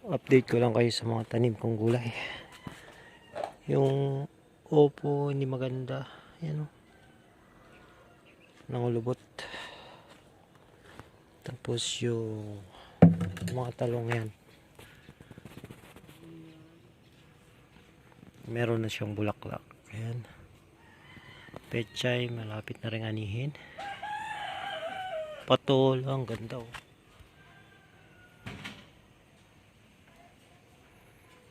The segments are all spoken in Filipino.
Update ko lang kayo sa mga tanim kong gulay. Yung opo hindi maganda, yan o, nangulubot. Tapos yung mga talong yan, meron na siyang bulaklak. Ayan, pechay malapit na rin anihin. Patol, ang ganda o.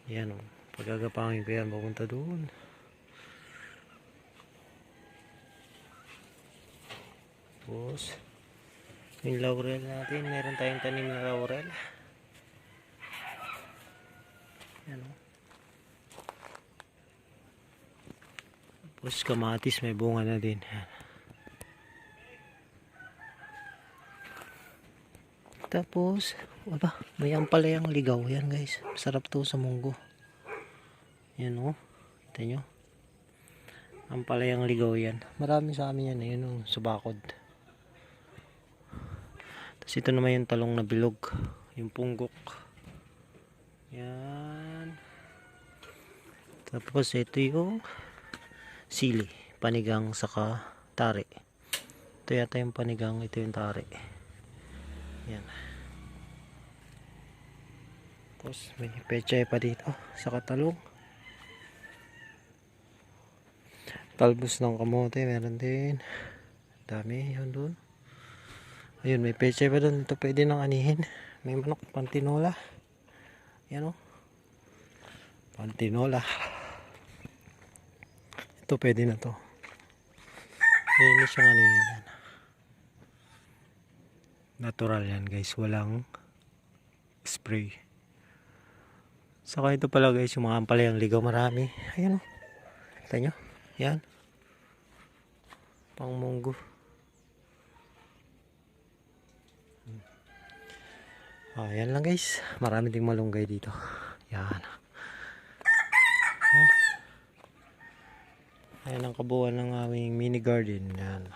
Yan o, pagagapangin ko yan papunta doon. Tapos yung laurel natin, meron tayong tanim na laurel. Yan o. Tapos kamatis, may bunga na din. Tapos wala, may ampalayang ligaw. Yan guys, sarap to sa munggo. Yan o, kita nyo, ampalayang ligaw yan. Marami sa amin yan, yun o, subakod. Tapos ito naman yung talong na bilog, yung punggok. Yan. Tapos ito yung sili, panigang saka tari. Ito yata yung panigang, ito yung tari. Yan. Tapos may pechay pa dito saka talong. Talbos ng kamote meron din. Dami yun doon. Ayun, may pechay pa doon. Ito pwede nang anihin. May manok, pantinola. Yan o, pantinola. Ito pwede na to. Ayun na siyang anihin. Natural yan guys, walang spray. Saka ito pala guys, yung mga ampalayang ligaw marami. Ayan o, kita nyo, yan, pang munggo. Yan lang guys, marami ding malunggay dito. Yan. Ayan ang kabuuan ng aming mini garden. Yan.